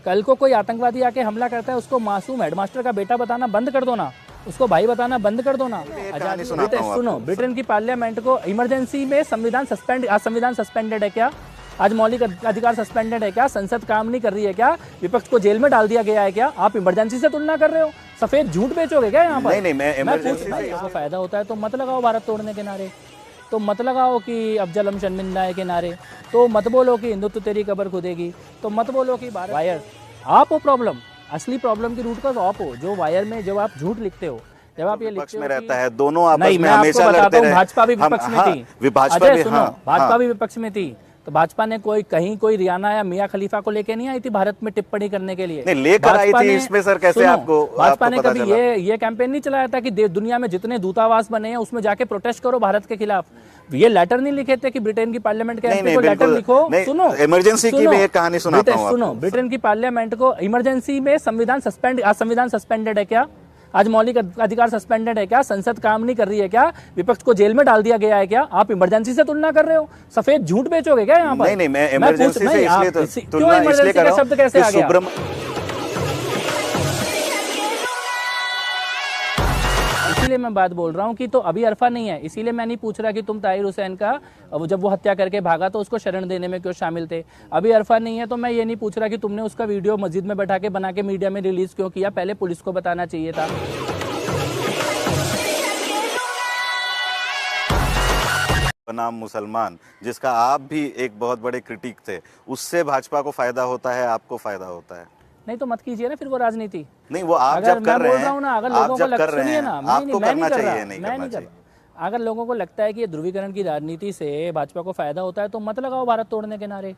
कल को कोई आतंकवादी आके हमला करता है, उसको मासूम हेडमास्टर का बेटा बताना बंद कर दो ना, उसको भाई बताना बंद कर दो ना। सुनो, ब्रिटेन की पार्लियामेंट को इमरजेंसी में संविधान सस्पेंडेड है क्या? आज मौलिक अधिकार सस्पेंडेड है क्या? संसद काम नहीं कर रही है क्या? विपक्ष को जेल में डाल दिया गया है क्या? आप इमरजेंसी से तुलना कर रहे हो? सफेद झूठ बेचोगे क्या यहाँ पर? नहीं, मैं इमरजेंसी से आपको फायदा होता है तो मत लगाओ भारत तोड़ने के नारे, तो मत लगाओ कि अफजल हम शर्मिंदा है के नारे, तो मत बोलो कि हिंदुत्व तेरी कब्र खुदेगी, तो मत बोलो कि भारत वायर। आप हो प्रॉब्लम, असली प्रॉब्लम की रूट कॉज आप हो। जो वायर में जब आप झूठ लिखते हो, जब आप ये लिखते में रहता है, दोनों आपस में हमेशा लड़ते लड़ते रहे। भाजपा भी विपक्ष में थी, भाजपा भी विपक्ष में थी, तो भाजपा ने कहीं कोई रियाना या मियां खलीफा को लेके नहीं आई थी भारत में टिप्पणी करने के लिए, नहीं लेकर आई थी। इसमें सर कैसे आपको भाजपा ने कभी ये कैंपेन नहीं चलाया था कि दुनिया में जितने दूतावास बने हैं उसमें जाके प्रोटेस्ट करो भारत के खिलाफ? ये लेटर नहीं लिखे थे कि ब्रिटेन की पार्लियामेंट के एमपी को लेटर लिखो? सुनो, इमरजेंसी की भी एक कहानी सुनाता हूं। सुनो, ब्रिटेन की पार्लियामेंट को इमरजेंसी में संविधान सस्पेंडेड है क्या? आज मौलिक अधिकार सस्पेंडेड है क्या? संसद काम नहीं कर रही है क्या? विपक्ष को जेल में डाल दिया गया है क्या? आप इमरजेंसी से तुलना कर रहे हो? सफेद झूठ बेचोगे क्या यहाँ पर? नहीं, मैं इमरजेंसी से इसलिए तुलना इसलिए कर रहा हूं, शब्द कैसे आ गया? इसीलिए मैं बात बोल रहा हूँ कि तो अभी अरफा नहीं है, इसीलिए मैं नहीं पूछ रहा कि तुम ताहिर हुसैन का जब वो हत्या करके भागा तो उसको शरण देने में क्यों शामिल थे। अभी अरफा नहीं है तो मैं ये नहीं पूछ रहा कि तुमने उसका वीडियो मस्जिद में बैठा के बना के मीडिया में रिलीज क्यों किया, पहले पुलिस को बताना चाहिए था। बनाम मुसलमान, जिसका आप भी एक बहुत बड़े क्रिटिक थे, उससे भाजपा को फायदा होता है, आपको फायदा होता है? नहीं तो मत कीजिए ना फिर वो राजनीति। नहीं, वो आप जब कर रहे हैं, अगर लोगों को लगता है ना, आपको करना चाहिए, नहीं करना चाहिए। अगर लोगों को लगता है कि ये ध्रुवीकरण की राजनीति से भाजपा को फायदा होता है तो मत लगाओ भारत तोड़ने के नारे,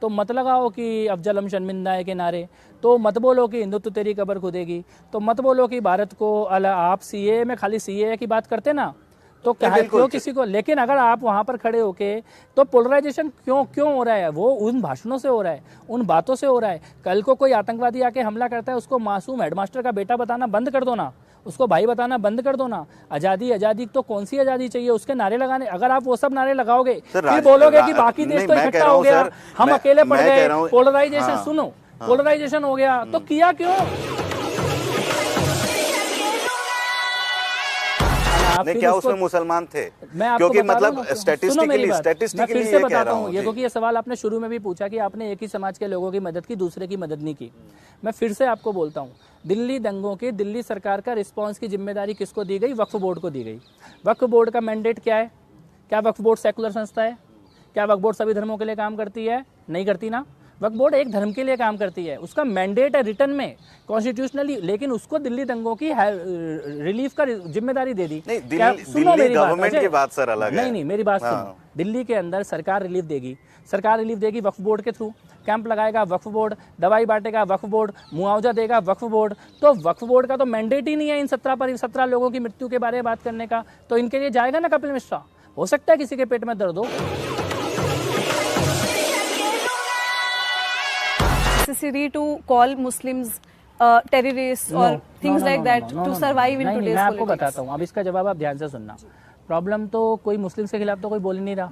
तो मत लगाओ कि अफजल हम शर्मिंदा है के नारे, तो मत बोलो कि हिंदुत्व तेरी कब्र खुदेगी, तो मत बोलो कि भारत को आप सीए में खाली सीए की बात करते ना तो क्यों किसी को। लेकिन अगर आप वहां पर खड़े होके तो पोलराइजेशन क्यों हो रहा है? वो उन भाषणों से हो रहा है, उन बातों से हो रहा है। कल को कोई आतंकवादी आके हमला करता है, उसको मासूम हेडमास्टर का बेटा बताना बंद कर दो ना, उसको भाई बताना बंद कर दो ना। आजादी तो कौन सी आजादी चाहिए? उसके नारे लगाने, अगर आप वो सब नारे लगाओगे फिर बोलोगे कि बाकी देश तो इकट्ठा हो गया, हम अकेले पड़ गए, पोलराइजेशन। सुनो, पोलराइजेशन हो गया तो किया क्यों? क्या उसमें मुसलमान थे? क्योंकि मतलब स्टैटिस्टिकली से बताता हूँ ये, क्योंकि ये सवाल आपने शुरू में भी पूछा कि आपने एक ही समाज के लोगों की मदद की, दूसरे की मदद नहीं की। मैं फिर से आपको बोलता हूँ, दिल्ली दंगों के दिल्ली सरकार का रिस्पांस की जिम्मेदारी किसको दी गई? वक्फ बोर्ड को दी गई। वक्फ बोर्ड का मैंडेट क्या है? क्या वक्फ बोर्ड सेकुलर संस्था है? क्या वक्फ बोर्ड सभी धर्मों के लिए काम करती है? नहीं करती ना। वक्फ बोर्ड एक धर्म के लिए काम करती है, उसका मैंडेट है रिटर्न में कॉन्स्टिट्यूशनली, लेकिन उसको दिल्ली दंगों की रिलीफ का जिम्मेदारी दे दी। सुनो मेरी गवर्नमेंट की बात सर अलग है। नहीं, मेरी बात सुनो। दिल्ली के अंदर सरकार रिलीफ देगी वक्फ बोर्ड के थ्रू। कैंप लगाएगा वक्फ बोर्ड, दवाई बांटेगा वक्फ बोर्ड, मुआवजा देगा वक्फ बोर्ड। तो वक्फ बोर्ड का तो मैंडेट ही नहीं है इन 17 लोगों की मृत्यु के बारे में बात करने का, तो इनके लिए जाएगा ना कपिल मिश्रा? हो सकता है किसी के पेट में दर्द हो। necessary to call Muslims terrorists or things like that to survive in today's politics? मैं आपको बताता हूँ, अब इसका जवाब आप ध्यान से सुनना। प्रॉब्लम तो कोई मुस्लिम के खिलाफ तो कोई बोल नहीं रहा,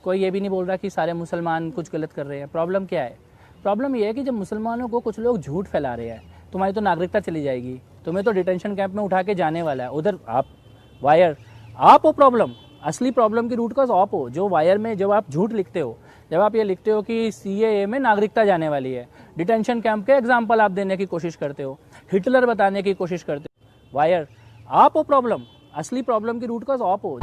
कोई ये भी नहीं बोल रहा कि सारे मुसलमान कुछ गलत कर रहे हैं। प्रॉब्लम क्या है? प्रॉब्लम ये है कि जब मुसलमानों को कुछ लोग झूठ फैला रहे हैं, तुम्हारी तो नागरिकता चली जाएगी, तुम्हें तो डिटेंशन कैंप में उठा के जाने वाला है। उधर आप वायर, आप हो प्रॉब्लम, असली प्रॉब्लम की रूट कॉज आप हो। जो वायर में जब आप झूठ लिखते हो, जब आप ये लिखते हो कि सीएए में नागरिकता जाने वाली है, डिटेंशन कैंप के एग्जाम्पल आप देने की कोशिश करते हो, हिटलर बताने की कोशिश करते हो, वायर आप हो प्रॉब्लम, असली प्रॉब्लम की रूट कॉज आप हो।